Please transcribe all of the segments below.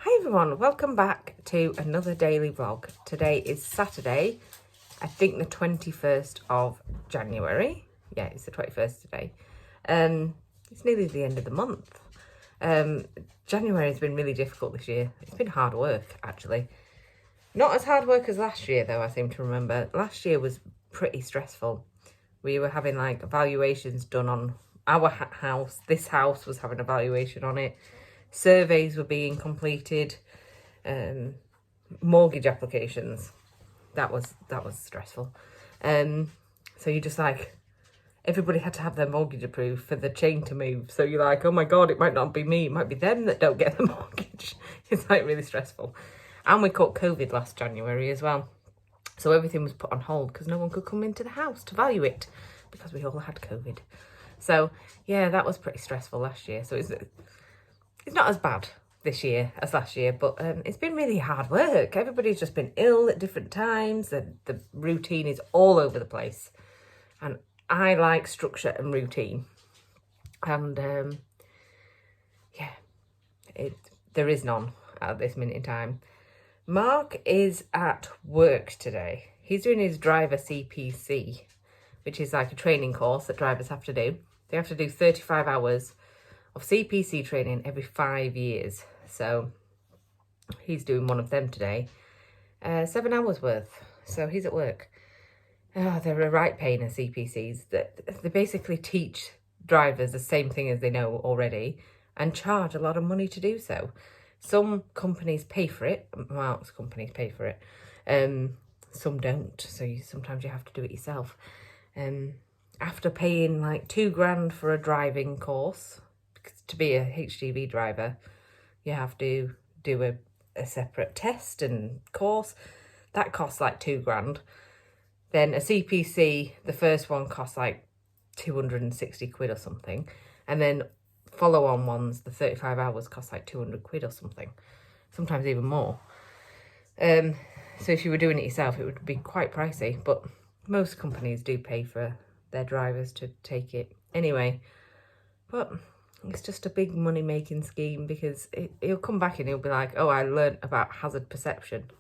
Hi everyone, welcome back to another daily vlog. Today is Saturday, I think the 21st of January. Yeah, it's the 21st today. It's nearly the end of the month. January has been really difficult this year. It's been hard work, actually. Not as hard work as last year, though, I seem to remember. Last year was pretty stressful. We were having like evaluations done on our house. This house was having a valuation on it. Surveys were being completed, mortgage applications. That was stressful. So you just like, everybody had to have their mortgage approved for the chain to move. So you're like, oh my God, it might not be me. It might be them that don't get the mortgage. It's like really stressful. And we caught COVID last January as well. So everything was put on hold because no one could come into the house to value it because we all had COVID. So yeah, that was pretty stressful last year. So it's not as bad this year as last year, but it's been really hard work. Everybody's just been ill at different times. The routine is all over the place. And I like structure and routine. And yeah, there is none at this minute in time. Mark is at work today. He's doing his driver CPC, which is like a training course that drivers have to do. They have to do 35 hours of CPC training every 5 years. So he's doing one of them today. 7 hours worth. So he's at work. Oh, they're a right pain in CPCs. They basically teach drivers the same thing as they know already and charge a lot of money to do so. Some companies pay for it. Mark's companies pay for it. Some don't. So sometimes you have to do it yourself. After paying like $2,000 for a driving course, to be a HGV driver, you have to do a separate test and course. That costs like $2,000. Then a CPC, the first one costs like 260 quid or something. And then follow-on ones, the 35 hours cost like 200 quid or something. Sometimes even more. So if you were doing it yourself, it would be quite pricey. But most companies do pay for their drivers to take it anyway. But it's just a big money-making scheme because he'll come back and he'll be like, oh, I learned about hazard perception.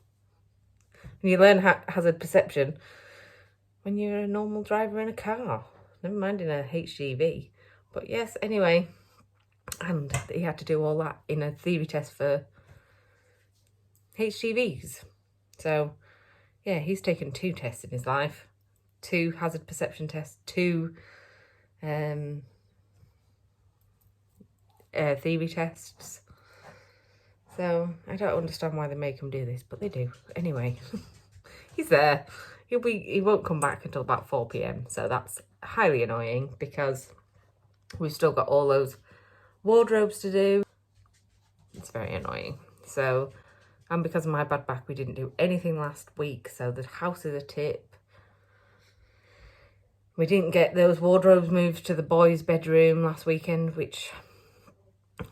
And you learn hazard perception when you're a normal driver in a car, never mind in a HGV. But yes, anyway, and he had to do all that in a theory test for HGVs. So yeah, he's taken 2 tests in his life, 2 hazard perception tests, 2 theory tests. So I don't understand why they make him do this, but they do. Anyway, he's there. He won't come back until about 4 p.m. So that's highly annoying because we've still got all those wardrobes to do. It's very annoying. So, and because of my bad back, we didn't do anything last week. So the house is a tip. We didn't get those wardrobes moved to the boys' bedroom last weekend, which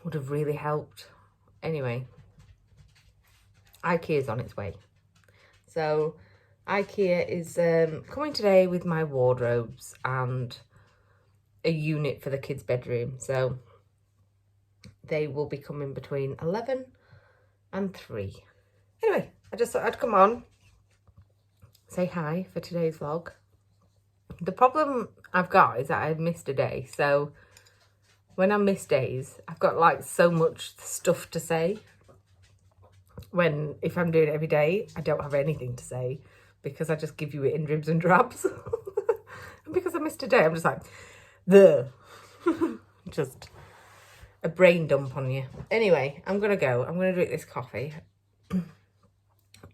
would have really helped. Anyway, IKEA's on its way. So IKEA is coming today with my wardrobes and a unit for the kids' bedroom. So they will be coming between 11 and 3. Anyway, I just thought I'd come on, say hi for today's vlog. The problem I've got is that I've missed a day. So when I miss days, I've got like so much stuff to say. When, if I'm doing it every day, I don't have anything to say because I just give you it in dribs and drabs. And because I missed a day, I'm just like, just a brain dump on you. Anyway, I'm going to go. I'm going to drink this coffee.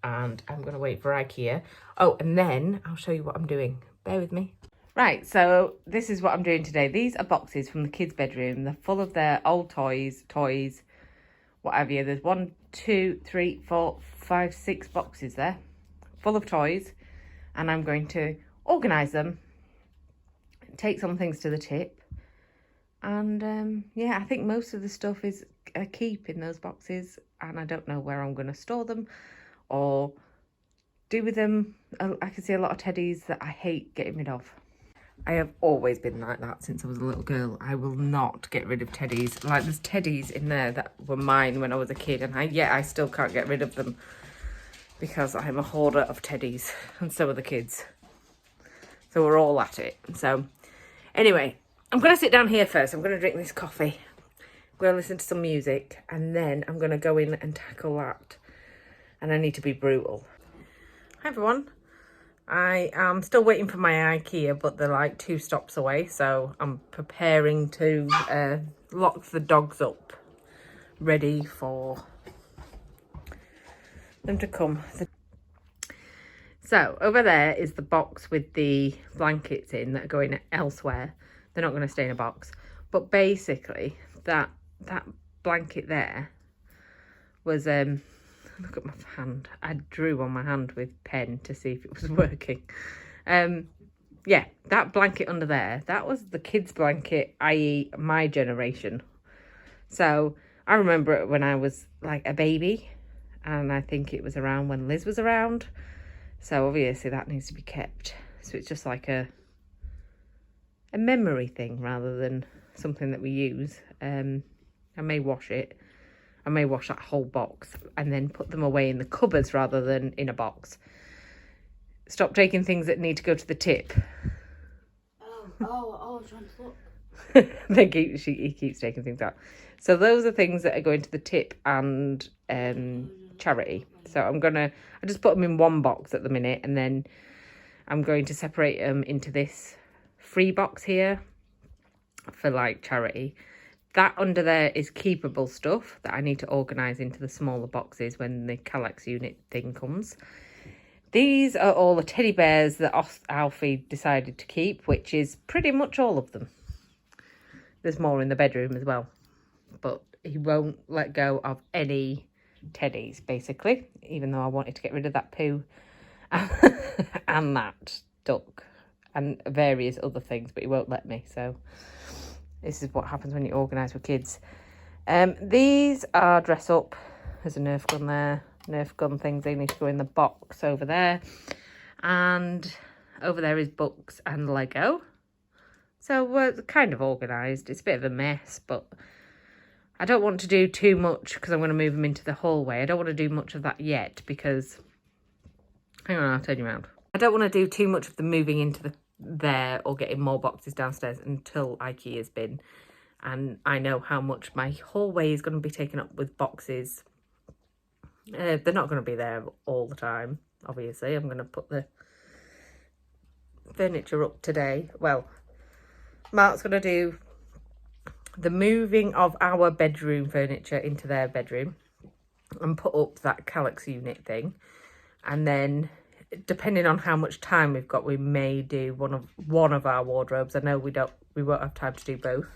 And I'm going to wait for IKEA. Oh, and then I'll show you what I'm doing. Bear with me. Right, so this is what I'm doing today. These are boxes from the kids' bedroom. They're full of their old toys, whatever. There's 1, 2, 3, 4, 5, 6 boxes there, full of toys. And I'm going to organise them, take some things to the tip. And yeah, I think most of the stuff is a keep in those boxes. And I don't know where I'm going to store them or do with them. I can see a lot of teddies that I hate getting rid of. I have always been like that since I was a little girl. I will not get rid of teddies. Like, there's teddies in there that were mine when I was a kid, and I still can't get rid of them because I'm a hoarder of teddies, and so are the kids. So we're all at it. So anyway, I'm going to sit down here first. I'm going to drink this coffee. I'm going to listen to some music, and then I'm going to go in and tackle that. And I need to be brutal. Hi everyone. I am still waiting for my IKEA, but they're like 2 stops away, so I'm preparing to lock the dogs up, ready for them to come. So over there is the box with the blankets in that are going elsewhere. They're not going to stay in a box, but basically that blanket there was look at my hand. I drew on my hand with pen to see if it was working. Yeah, that blanket under there, that was the kids' blanket, i.e. my generation. So I remember it when I was like a baby, and I think it was around when Liz was around. So obviously that needs to be kept. So it's just like a memory thing rather than something that we use. I may wash it. I may wash that whole box and then put them away in the cupboards rather than in a box. Stop taking things that need to go to the tip. Trying to look. He keeps taking things out. So those are things that are going to the tip and charity. So I just put them in one box at the minute, and then I'm going to separate them into this free box here for like charity. That under there is keepable stuff that I need to organise into the smaller boxes when the Kallax unit thing comes. These are all the teddy bears that Alfie decided to keep, which is pretty much all of them. There's more in the bedroom as well. But he won't let go of any teddies, basically, even though I wanted to get rid of that poo and that duck and various other things, but he won't let me, so... This is what happens when you organise with kids. These are dress up. There's a Nerf gun there. Nerf gun things, they need to go in the box over there. And over there is books and Lego. So we're kind of organised. It's a bit of a mess, but I don't want to do too much because I'm going to move them into the hallway. I don't want to do much of that yet because... Hang on, I'll turn you around. I don't want to do too much of the moving into there or getting more boxes downstairs until IKEA's been, and I know how much my hallway is going to be taken up with boxes. They're not going to be there all the time, obviously. I'm going to put the furniture up today. Well, Mark's going to do the moving of our bedroom furniture into their bedroom and put up that Kallax unit thing, and then depending on how much time we've got, we may do one of our wardrobes. I know we won't have time to do both.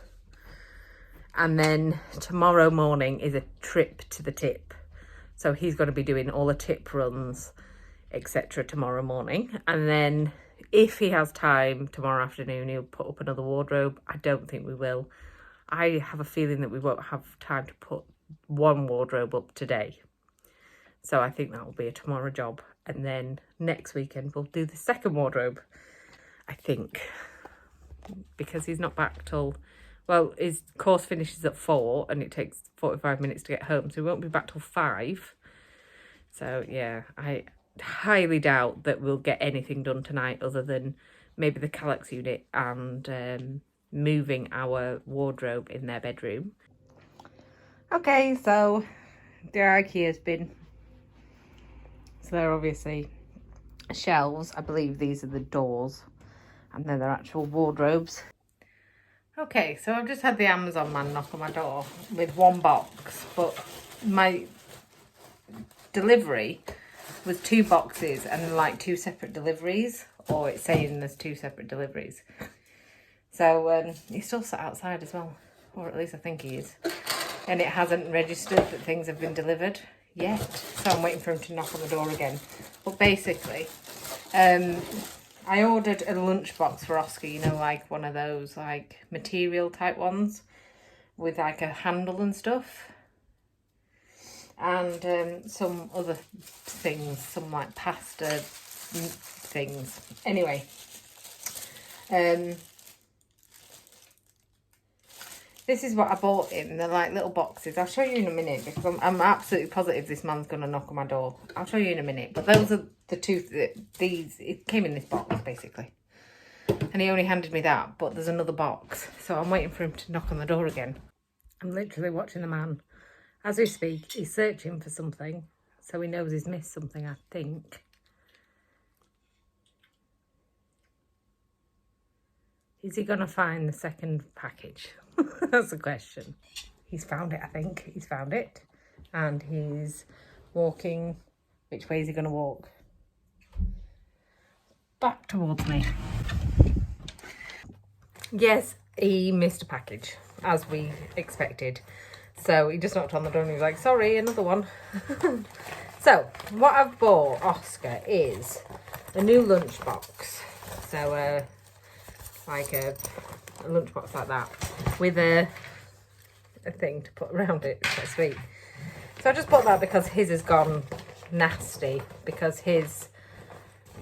And then tomorrow morning is a trip to the tip. So he's going to be doing all the tip runs, etc. tomorrow morning. And then if he has time tomorrow afternoon, he'll put up another wardrobe. I don't think we will. I have a feeling that we won't have time to put one wardrobe up today. So I think that will be a tomorrow job. And then next weekend we'll do the second wardrobe, I think. Because he's not back till... Well, his course finishes at 4 and it takes 45 minutes to get home. So he won't be back till 5. So, yeah, I highly doubt that we'll get anything done tonight other than maybe the Kallax unit and moving our wardrobe in their bedroom. Okay, so the IKEA's been... So they're obviously shelves. I believe these are the doors. And then they're actual wardrobes. Okay, so I've just had the Amazon man knock on my door with one box. But my delivery was 2 boxes and like 2 separate deliveries. Or it's saying there's 2 separate deliveries. So he's still sat outside as well. Or at least I think he is. And it hasn't registered that things have been delivered yet, so I'm waiting for him to knock on the door again. But basically, I ordered a lunchbox for Oscar, you know, like one of those like material type ones with like a handle and stuff, and some other things, some like pasta things. Anyway, This is what I bought him. They're like little boxes. I'll show you in a minute because I'm absolutely positive this man's going to knock on my door. I'll show you in a minute. But those are the two, these, it came in this box basically. And he only handed me that, but there's another box. So I'm waiting for him to knock on the door again. I'm literally watching the man. As we speak, he's searching for something. So he knows he's missed something, I think. Is he going to find the second package? That's the question. He's found it, I think. He's found it. And he's walking. Which way is he going to walk? Back towards me. Yes, he missed a package, as we expected. So he just knocked on the door and he was like, sorry, another one. So, what I've bought Oscar is a new lunchbox. So, like a lunchbox like that with a thing to put around it, so to speak. So I just bought that because his has gone nasty, because his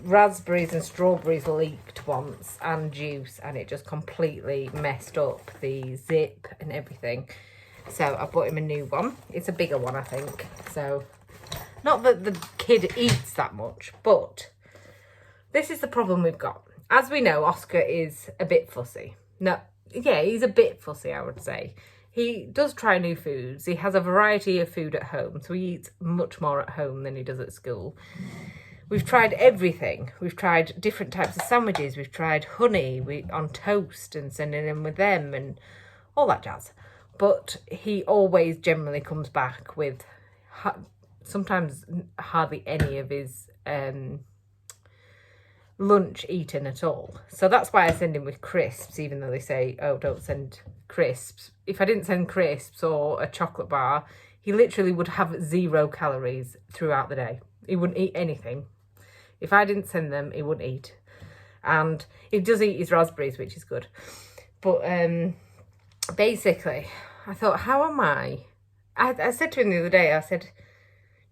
raspberries and strawberries leaked once and juice, and it just completely messed up the zip and everything. So I bought him a new one. It's a bigger one, I think. So not that the kid eats that much, but this is the problem we've got. As we know, Oscar is a bit fussy. No, yeah, he's a bit fussy, I would say. He does try new foods. He has a variety of food at home, so he eats much more at home than he does at school. We've tried everything. We've tried different types of sandwiches. We've tried honey on toast and sending him with them and all that jazz. But he always generally comes back with sometimes hardly any of his lunch eaten at all. So that's why I send him with crisps, even though they say, oh, don't send crisps. If I didn't send crisps or a chocolate bar, he literally would have 0 calories throughout the day. He wouldn't eat anything. If I didn't send them, he wouldn't eat. And he does eat his raspberries, which is good. But basically, I thought, how am I said to him the other day, I said,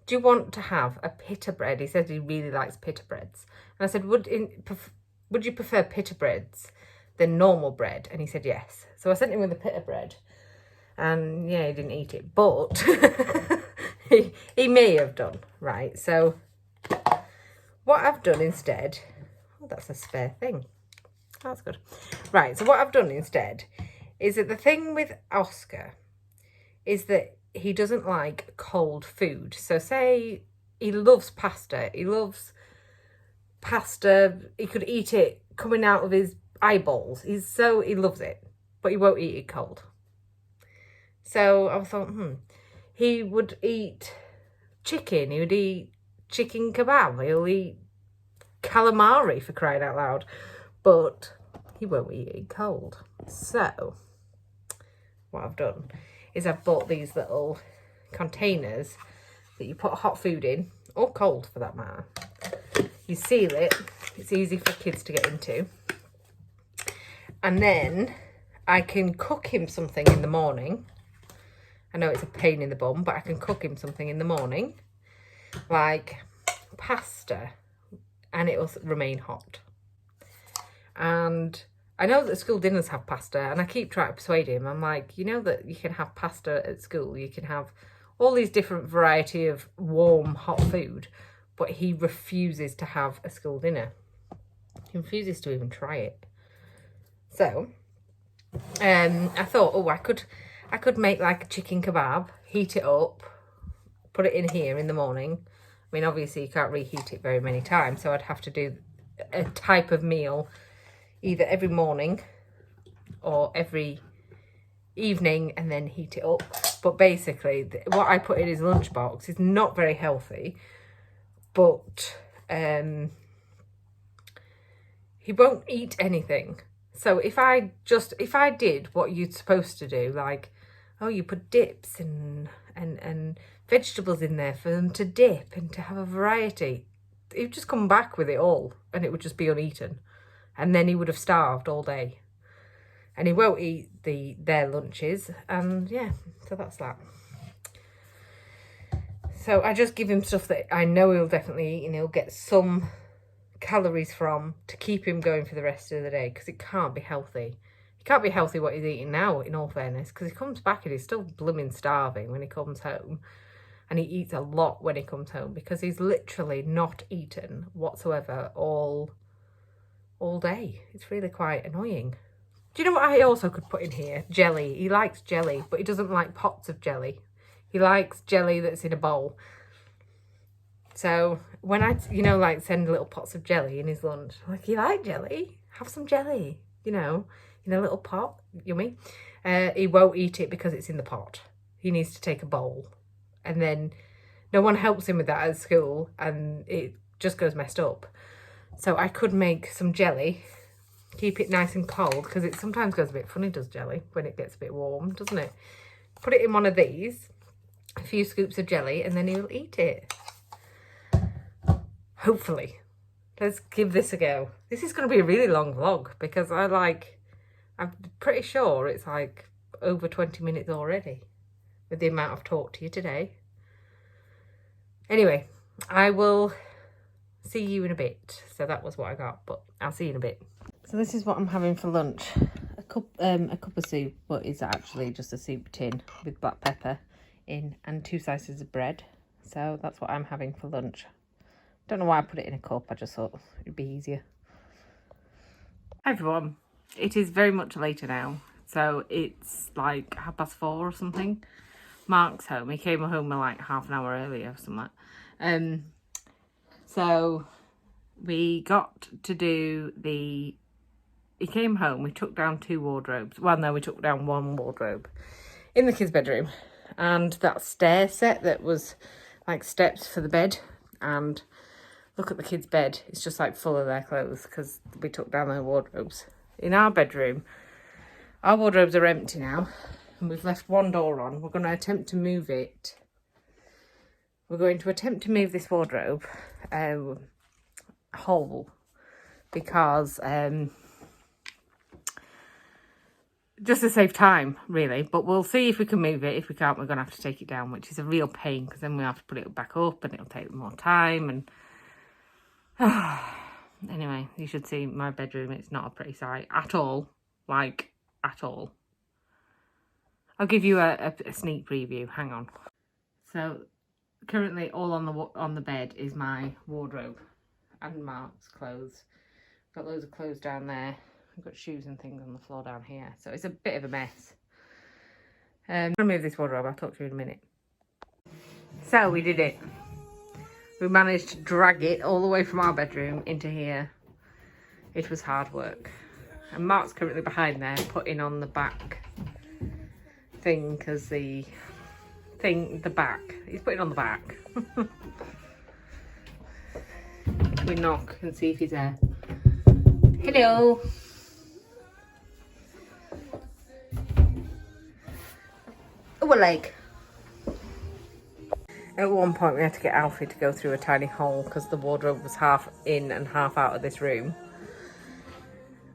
do you want to have a pita bread? He said he really likes pita breads. And I said, would you prefer pita breads than normal bread? And he said yes. So I sent him with a pita bread. And yeah, he didn't eat it. But he may have done, right? So what I've done instead... Oh, that's a spare thing. That's good. Right, so what I've done instead is that the thing with Oscar is that he doesn't like cold food. So say he loves pasta. He loves pasta. He could eat it coming out of his eyeballs. He loves it, but he won't eat it cold. So I thought, he would eat chicken. He would eat chicken kebab. He'll eat calamari, for crying out loud. But he won't eat it cold. So what I've done is I've bought these little containers that you put hot food in, or cold for that matter. You seal it. It's easy for kids to get into. And then I can cook him something in the morning. I know it's a pain in the bum, but I can cook him something in the morning, like pasta, and it will remain hot. And I know that school dinners have pasta, and I keep trying to persuade him. I'm like, you know that you can have pasta at school. You can have all these different variety of warm, hot food, but he refuses to have a school dinner. He refuses to even try it. So, I thought, oh, I could make like a chicken kebab, heat it up, put it in here in the morning. I mean, obviously you can't reheat it very many times, so I'd have to do a type of meal either every morning or every evening and then heat it up. But basically, what I put in his lunchbox is not very healthy, but he won't eat anything. So if I did what you're supposed to do, like, oh, you put dips and vegetables in there for them to dip and to have a variety, he'd just come back with it all and it would just be uneaten. And then he would have starved all day. And he won't eat their lunches. And yeah, so that's that. So I just give him stuff that I know he'll definitely eat, and he'll get some calories from to keep him going for the rest of the day, because it can't be healthy. It can't be healthy what he's eating now, in all fairness, because he comes back and he's still blooming starving when he comes home. And he eats a lot when he comes home, because he's literally not eaten whatsoever all day. It's really quite annoying. Do you know what I also could put in here? Jelly. He likes jelly, but he doesn't like pots of jelly. He likes jelly that's in a bowl. So when I, like send little pots of jelly in his lunch, I'm like, you like jelly? Have some jelly, in a little pot. Yummy. He won't eat it because it's in the pot. He needs to take a bowl. And then no one helps him with that at school, and it just goes messed up. So I could make some jelly, keep it nice and cold, because it sometimes goes a bit funny, does jelly, when it gets a bit warm, doesn't it? Put it in one of these, a few scoops of jelly, and then he'll eat it. Hopefully. Let's give this a go. This is going to be a really long vlog, because I'm pretty sure it's like over 20 minutes already with the amount I've talked to you today. Anyway, I will see you in a bit. So that was what I got, but I'll see you in a bit. So this is what I'm having for lunch. A cup of soup, but it's actually just a soup tin with black pepper in and 2 slices of bread. So that's what I'm having for lunch. Don't know why I put it in a cup. I just thought it'd be easier. Hi everyone. It is very much later now. So it's like 4:30 or something. Mark's home. He came home like half an hour earlier or something like that. So we got to do he came home, we took down 2 wardrobes. Well, no, we took down 1 wardrobe in the kids' bedroom. And that stair set that was like steps for the bed. And look at the kids' bed. It's just like full of their clothes because we took down their wardrobes. In our bedroom, our wardrobes are empty now. And we've left 1 door on. We're going to attempt to move it. We're going to attempt to move this wardrobe whole, because just to save time, really. But we'll see if we can move it. If we can't, we're going to have to take it down, which is a real pain, because then we have to put it back up and it'll take more time. And anyway, you should see my bedroom. It's not a pretty sight at all. Like, at all. I'll give you a sneak preview. Hang on. So currently all on the bed is my wardrobe and Mark's clothes. Got loads of clothes down there. I've got shoes and things on the floor down here. So it's a bit of a mess. I'm going to move this wardrobe. I'll talk to you in a minute. So we did it. We managed to drag it all the way from our bedroom into here. It was hard work. And Mark's currently behind there putting on the back thing, because the back, he's putting on the back. We knock and see if he's there. Hello. Oh, a leg. At one point we had to get Alfie to go through a tiny hole because the wardrobe was half in and half out of this room.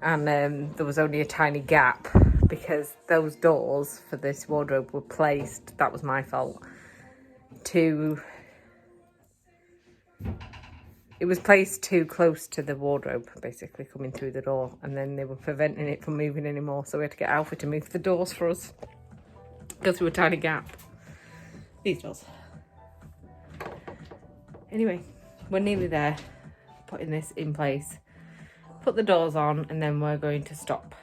And there was only a tiny gap, because those doors for this wardrobe were placed, that was my fault, it was placed too close to the wardrobe, basically, coming through the door, and then they were preventing it from moving anymore, so we had to get Alfie to move the doors for us. Go through a tiny gap. These doors. Anyway, we're nearly there, putting this in place. Put the doors on, and then we're going to stop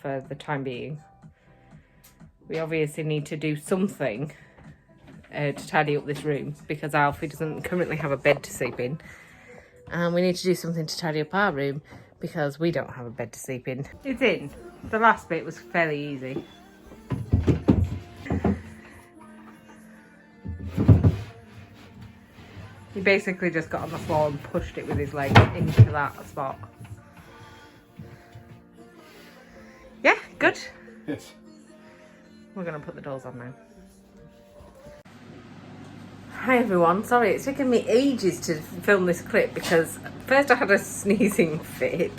for the time being. We obviously need to do something to tidy up this room, because Alfie doesn't currently have a bed to sleep in, and we need to do something to tidy up our room because we don't have a bed to sleep in. It's in. The last bit was fairly easy. He basically just got on the floor and pushed it with his leg into that spot. Yeah, good. Yes. We're going to put the doors on now. Hi everyone, sorry it's taken me ages to film this clip, because first I had a sneezing fit,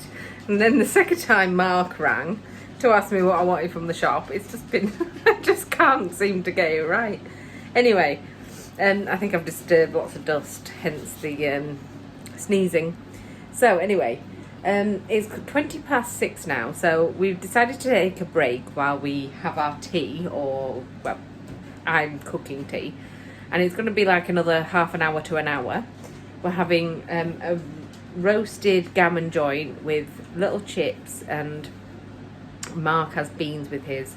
and then the second time Mark rang to ask me what I wanted from the shop. It's just been, I just can't seem to get it right. Anyway, I think I've disturbed lots of dust, hence the sneezing. So anyway, it's 6:20 now, so we've decided to take a break while we have our tea, or, well, I'm cooking tea, and it's going to be like another half an hour to an hour. We're having a roasted gammon joint with little chips, and Mark has beans with his,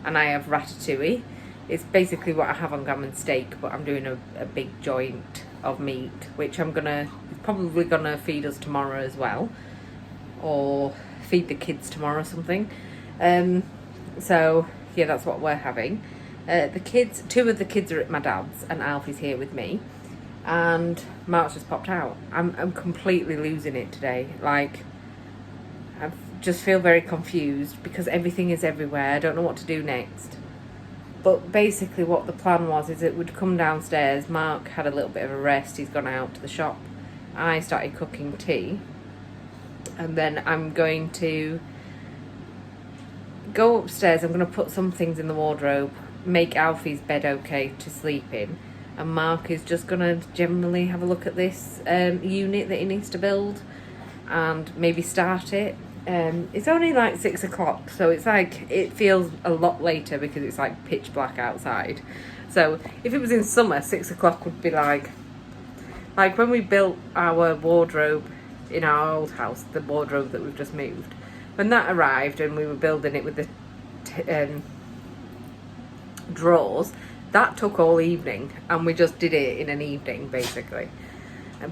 and I have ratatouille. It's basically what I have on gammon steak, but I'm doing a big joint of meat, which I'm probably gonna feed us tomorrow as well, or feed the kids tomorrow or something. So yeah, that's what we're having. Two of the kids are at my dad's, and Alfie's here with me, and Mark's just popped out. I'm completely losing it today. Like, I just feel very confused because everything is everywhere. I don't know what to do next. But basically what the plan was is it would come downstairs. Mark had a little bit of a rest. He's gone out to the shop. I started cooking tea. And then I'm going to go upstairs. I'm going to put some things in the wardrobe, make Alfie's bed okay to sleep in. And Mark is just going to generally have a look at this unit that he needs to build and maybe start it. It's only like 6 o'clock, so it's like, it feels a lot later because it's like pitch black outside. So if it was in summer, 6 o'clock would be like when we built our wardrobe in our old house, the wardrobe that we've just moved. When that arrived and we were building it with the drawers, that took all evening, and we just did it in an evening basically.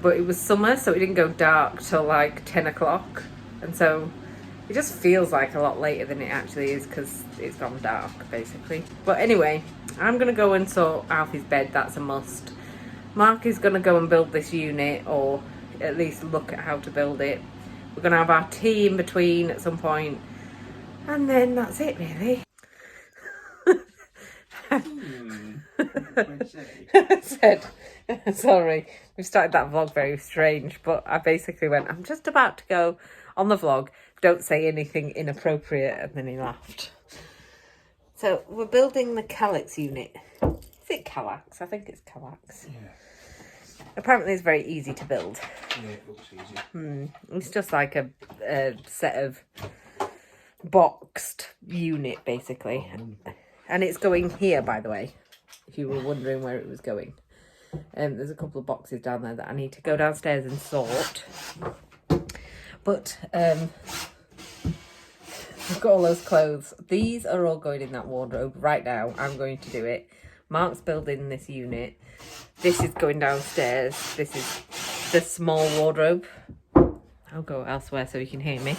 But it was summer, so it didn't go dark till like 10 o'clock. And so it just feels like a lot later than it actually is because it's gone dark, basically. But anyway, I'm going to go and sort Alfie's bed. That's a must. Mark is going to go and build this unit, or at least look at how to build it. We're going to have our tea in between at some point. And then that's it, really. I said, sorry, we started that vlog very strange, but I basically went, I'm just about to go on the vlog, don't say anything inappropriate, and then he laughed. So we're building the Calyx unit. Is it Kallax? I think it's Kallax. Yeah. Apparently it's very easy to build. Yeah, it looks easy. It's just like a set of boxed unit, basically. And it's going here, by the way, if you were wondering where it was going. There's a couple of boxes down there that I need to go downstairs and sort. But I've got all those clothes. These are all going in that wardrobe right now. I'm going to do it. Mark's building this unit. This is going downstairs. This is the small wardrobe. I'll go elsewhere so you can hear me.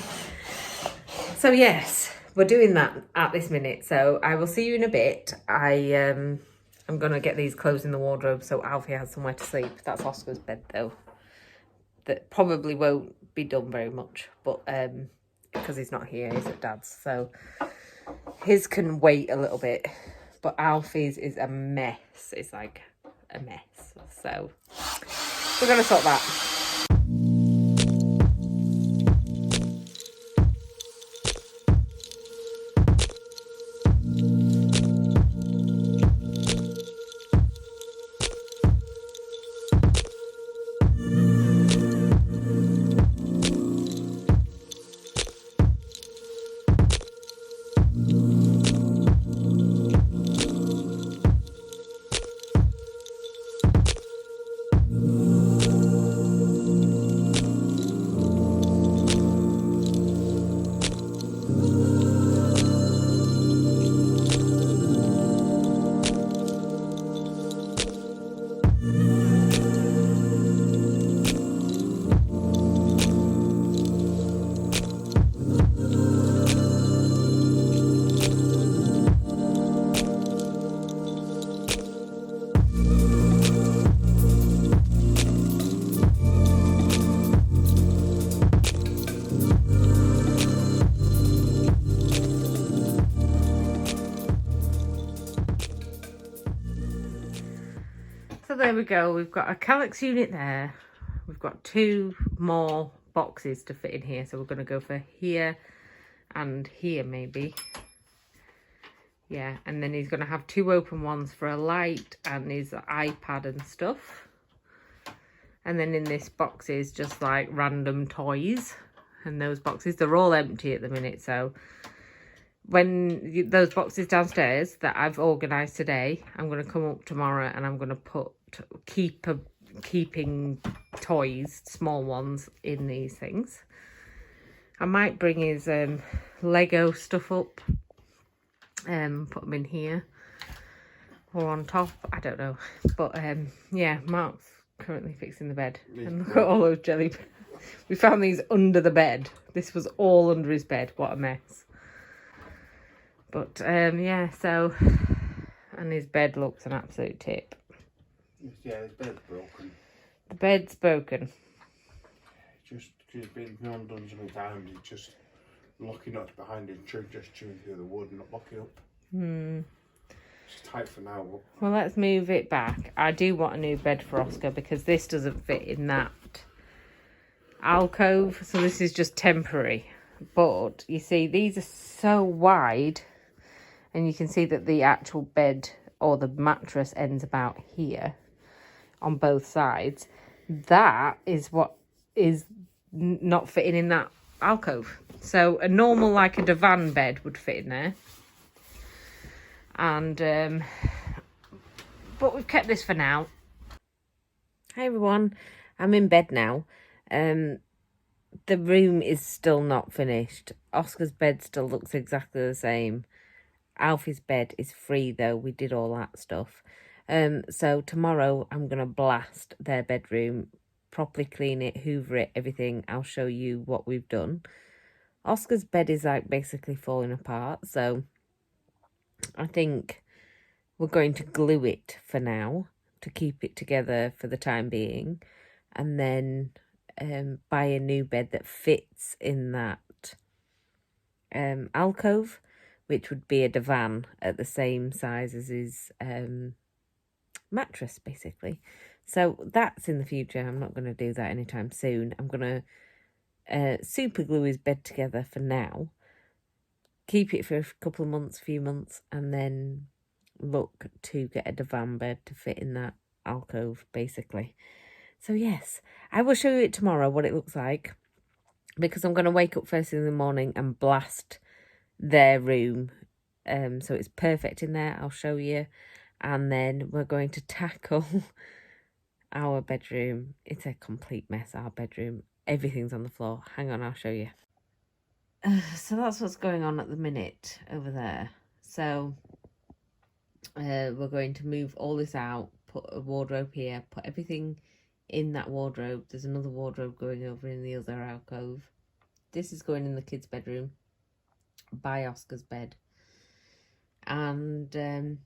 So yes, we're doing that at this minute. So I will see you in a bit. I'm going to get these clothes in the wardrobe so Alfie has somewhere to sleep. That's Oscar's bed though. That probably won't be done very much, but because he's not here, he's at Dad's, so his can wait a little bit. But Alfie's is a mess. It's like a mess. So we're going to sort that. So there we go. We've got a Calyx unit there. We've got 2 more boxes to fit in here. So we're going to go for here and here maybe. Yeah, and then he's going to have 2 open ones for a light and his iPad and stuff. And then in this box is just like random toys. And those boxes, they're all empty at the minute. So when those boxes downstairs that I've organised today, I'm going to come up tomorrow and I'm going to keeping toys, small ones, in these things. I might bring his Lego stuff up and put them in here or on top. I don't know. But yeah, Mark's currently fixing the bed. And look at all those jelly. We found these under the bed. This was all under his bed. What a mess. But yeah, so, and his bed looks an absolute tip. Yeah, his bed's broken. The bed's broken. Just because it's been undone so many times, it's just locking nuts behind it, just chewing through the wood and not locking up. It's tight for now. But... Well, let's move it back. I do want a new bed for Oscar because this doesn't fit in that alcove, so this is just temporary. But you see, these are so wide, and you can see that the actual bed or the mattress ends about here on both sides. That is what is not fitting in that alcove. So a normal, like a divan bed, would fit in there. And but we've kept this for now. Hi everyone, I'm in bed now. The room is still not finished. Oscar's bed still looks exactly the same. Alfie's bed is free though. We did all that stuff. So tomorrow I'm going to blast their bedroom, properly clean it, hoover it, everything. I'll show you what we've done. Oscar's bed is like basically falling apart. So I think we're going to glue it for now to keep it together for the time being. And then buy a new bed that fits in that alcove, which would be a divan at the same size as his mattress, basically. So that's in the future. I'm not going to do that anytime soon. I'm going to super glue his bed together for now, keep it for a couple of months, few months, and then look to get a divan bed to fit in that alcove, basically. So yes, I will show you it tomorrow, what it looks like, because I'm going to wake up first in the morning and blast their room. So it's perfect in there. I'll show you. And then we're going to tackle our bedroom. It's a complete mess, our bedroom. Everything's on the floor. Hang on, I'll show you. So that's what's going on at the minute over there. So we're going to move all this out, put a wardrobe here, put everything in that wardrobe. There's another wardrobe going over in the other alcove. This is going in the kids' bedroom by Oscar's bed. And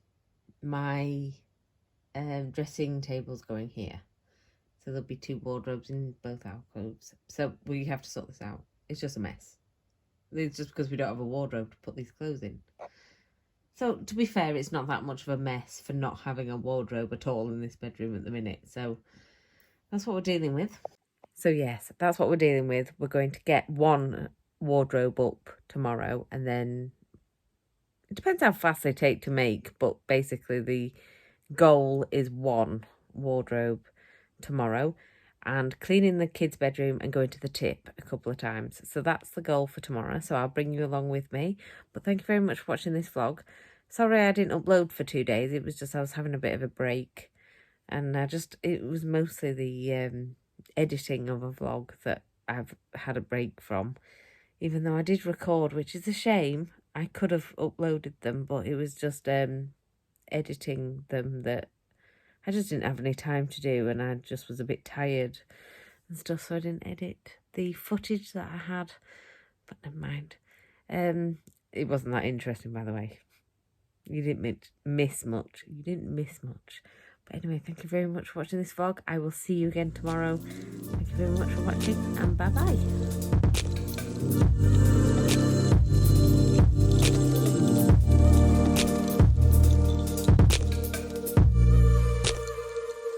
my dressing table's going here. So there'll be two wardrobes in both alcoves. So we have to sort this out. It's just a mess. It's just because we don't have a wardrobe to put these clothes in. So to be fair, it's not that much of a mess for not having a wardrobe at all in this bedroom at the minute. So that's what we're dealing with. So yes, that's what we're dealing with. We're going to get one wardrobe up tomorrow, and then it depends how fast they take to make, but basically the goal is one wardrobe tomorrow, and cleaning the kids' bedroom and going to the tip a couple of times. So that's the goal for tomorrow. So I'll bring you along with me. But thank you very much for watching this vlog. Sorry I didn't upload for 2 days. It was just I was having a bit of a break. And it was mostly the editing of a vlog that I've had a break from. Even though I did record, which is a shame. I could have uploaded them, but it was just editing them that I just didn't have any time to do, and I just was a bit tired and stuff, so I didn't edit the footage that I had. But never mind. It wasn't that interesting, by the way. You didn't miss much. You didn't miss much. But anyway, thank you very much for watching this vlog. I will see you again tomorrow. Thank you very much for watching, and bye-bye.